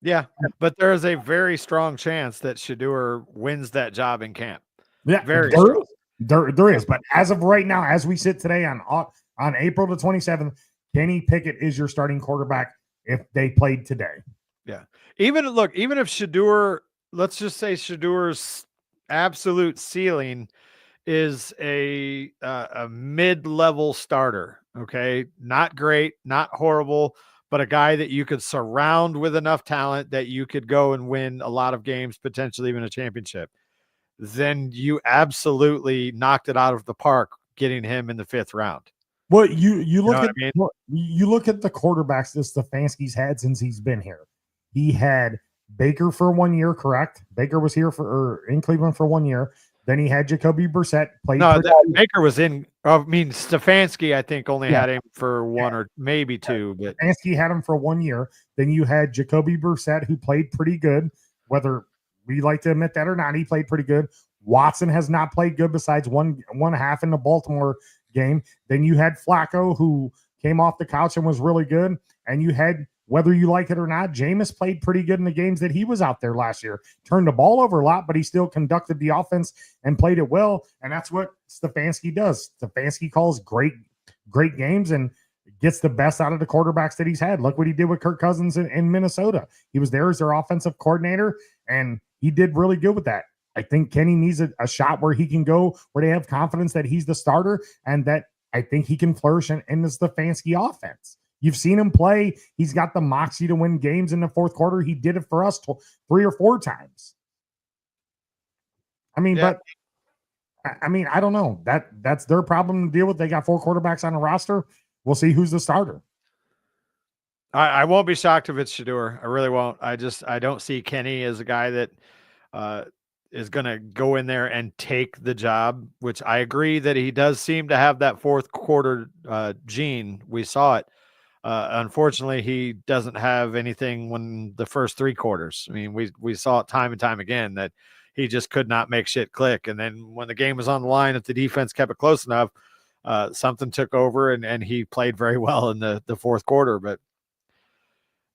Yeah, but there is a very strong chance that Shador wins that job in camp.
Yeah,
very
strong. There is. But as of right now, as we sit today on April the 27th, Kenny Pickett is your starting quarterback if they played today.
Yeah. Even if Shador, let's just say Shador's absolute ceiling is a mid-level starter. Okay. Not great, not horrible, but a guy that you could surround with enough talent that you could go and win a lot of games, potentially even a championship. Then you absolutely knocked it out of the park getting him in the 5th round.
Well, you look at you look at the quarterbacks that Stefanski's had since he's been here. He had Baker for 1 year, correct? Baker was here in Cleveland for 1 year. Then he had Jacoby Brissett.
Baker was in. Stefanski, I think, only had him for 1 or maybe 2. But
Stefanski had him for 1 year. Then you had Jacoby Brissett, who played pretty good. Whether we like to admit that or not, he played pretty good. Watson has not played good besides one half in the Baltimore game. Then you had Flacco, who came off the couch and was really good. And you had, whether you like it or not, Jameis played pretty good in the games that he was out there last year. Turned the ball over a lot, but he still conducted the offense and played it well. And that's what Stefanski does. Stefanski calls great games and gets the best out of the quarterbacks that he's had. Look what he did with Kirk Cousins in Minnesota. He was there as their offensive coordinator, and he did really good with that. I think Kenny needs a shot where he can go, where they have confidence that he's the starter, and that I think he can flourish in the Stefanski offense. You've seen him play. He's got the moxie to win games in the fourth quarter. He did it for us 3 or 4 times. I mean,
Yeah.
but I mean, I don't know. That's their problem to deal with. They got 4 quarterbacks on the roster. We'll see who's the starter.
I won't be shocked if it's Shedeur. I really won't. I don't see Kenny as a guy that is going to go in there and take the job, which I agree that he does seem to have that fourth quarter gene. We saw it. Unfortunately, he doesn't have anything when the first 3 quarters. I mean, we saw it time and time again that he just could not make shit click. And then when the game was on the line, if the defense kept it close enough, something took over and he played very well in the fourth quarter. But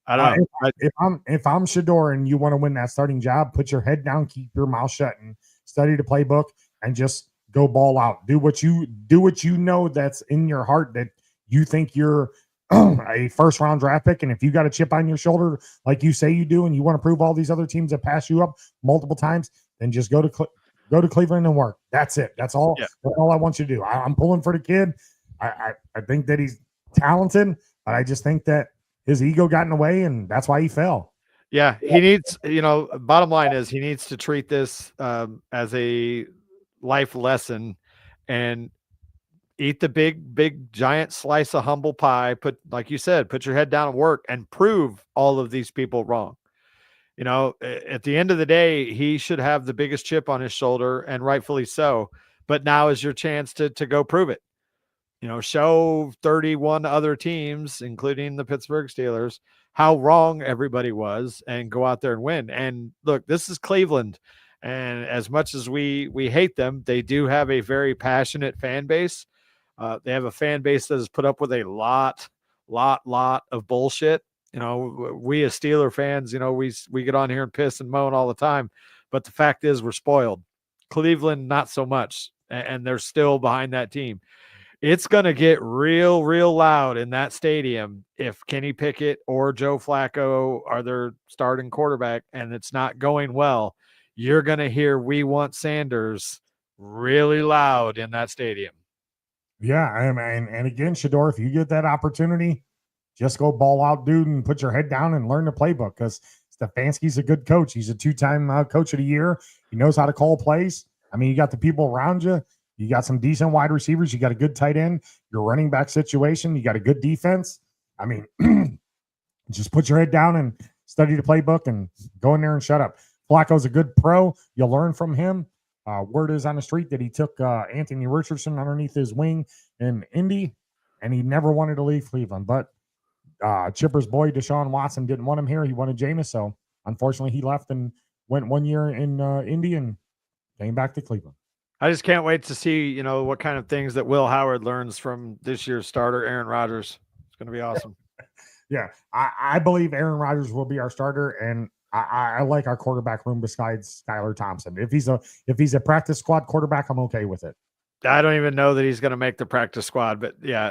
I don't know.
If I'm Shedeur and you want to win that starting job, put your head down, keep your mouth shut, and study the playbook, and just go ball out. Do what you know that's in your heart, that you think you're a first round draft pick. And if you got a chip on your shoulder, like you say you do, and you want to prove all these other teams that pass you up multiple times, then just go to Cleveland and work. That's it. That's all.
Yeah.
That's all I want you to do. I'm pulling for the kid. I think that he's talented, but I just think that his ego got in the way, and that's why he fell.
Yeah, he needs, bottom line is he needs to treat this as a life lesson and eat the big, giant slice of humble pie. Like you said, put your head down and work and prove all of these people wrong. At the end of the day, he should have the biggest chip on his shoulder, and rightfully so. But now is your chance to go prove it. Show 31 other teams, including the Pittsburgh Steelers, how wrong everybody was, and go out there and win. And look, this is Cleveland. And as much as we hate them, they do have a very passionate fan base. They have a fan base that has put up with a lot of bullshit. We as Steeler fans, we get on here and piss and moan all the time. But the fact is we're spoiled. Cleveland, not so much. And they're still behind that team. It's going to get real loud in that stadium if Kenny Pickett or Joe Flacco are their starting quarterback and it's not going well. You're going to hear "We Want Sanders" really loud in that stadium.
Yeah, and again, Shedeur, if you get that opportunity, just go ball out, dude, and put your head down and learn the playbook, because Stefanski's a good coach. He's a 2-time coach of the year. He knows how to call plays. I mean, you got the people around you. You got some decent wide receivers. You got a good tight end. Your running back situation. You got a good defense. I mean, just put your head down and study the playbook and go in there and shut up. Flacco's a good pro. You'll learn from him. Word is on the street that he took Anthony Richardson underneath his wing in Indy, and he never wanted to leave Cleveland. But Chipper's boy, Deshaun Watson, didn't want him here. He wanted Jameis. So, unfortunately, he left and went 1 year in Indy and came back to Cleveland.
I just can't wait to see, what kind of things that Will Howard learns from this year's starter, Aaron Rodgers. It's going to be awesome.
Yeah, I believe Aaron Rodgers will be our starter, and I like our quarterback room besides Skylar Thompson. If he's a practice squad quarterback, I'm okay with it.
I don't even know that he's going to make the practice squad, but yeah.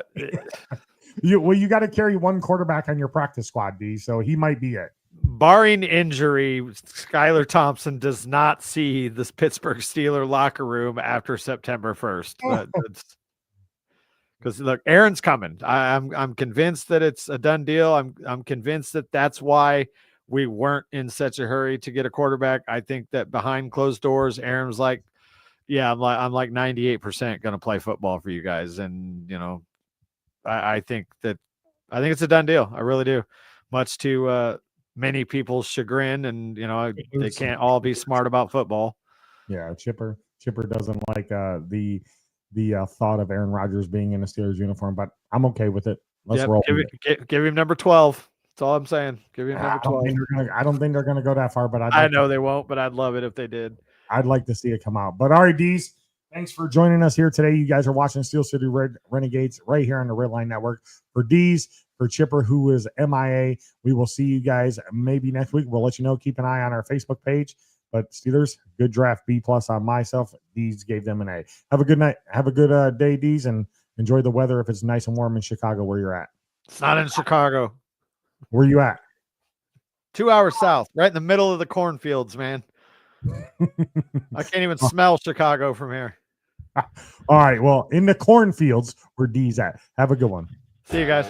You got to carry one quarterback on your practice squad, D, so he might be it.
Barring injury, Skylar Thompson does not see this Pittsburgh Steeler locker room after September 1st. Because look, Aaron's coming. I'm convinced that it's a done deal. I'm convinced that that's why we weren't in such a hurry to get a quarterback. I think that behind closed doors, Aaron's like, yeah, I'm like 98% going to play football for you guys, and I think it's a done deal. I really do. Much to many people's chagrin, and they can't all be smart about football.
Yeah, Chipper doesn't like the thought of Aaron Rodgers being in a Steelers uniform, but I'm okay with it. Let's roll.
Give him number 12. That's all I'm saying. Give him number 12.
I don't think they're gonna go that far, but
I know they won't, but I'd love it if they did.
I'd like to see it come out. But all right, D's, thanks for joining us here today. You guys are watching Steel City Renegades right here on the Red Line Network. For D's, for Chipper, who is MIA, we will see you guys maybe next week. We'll let you know. Keep an eye on our Facebook page. But Steelers, good draft, B+ on myself. D's gave them an A. Have a good night. Have a good day, D's, and enjoy the weather if it's nice and warm in Chicago where you're at.
It's not in Chicago.
Where you at?
2 hours south, right in the middle of the cornfields, man. I can't even smell Chicago from here.
All right. Well, in the cornfields where D's at. Have a good one.
See you guys.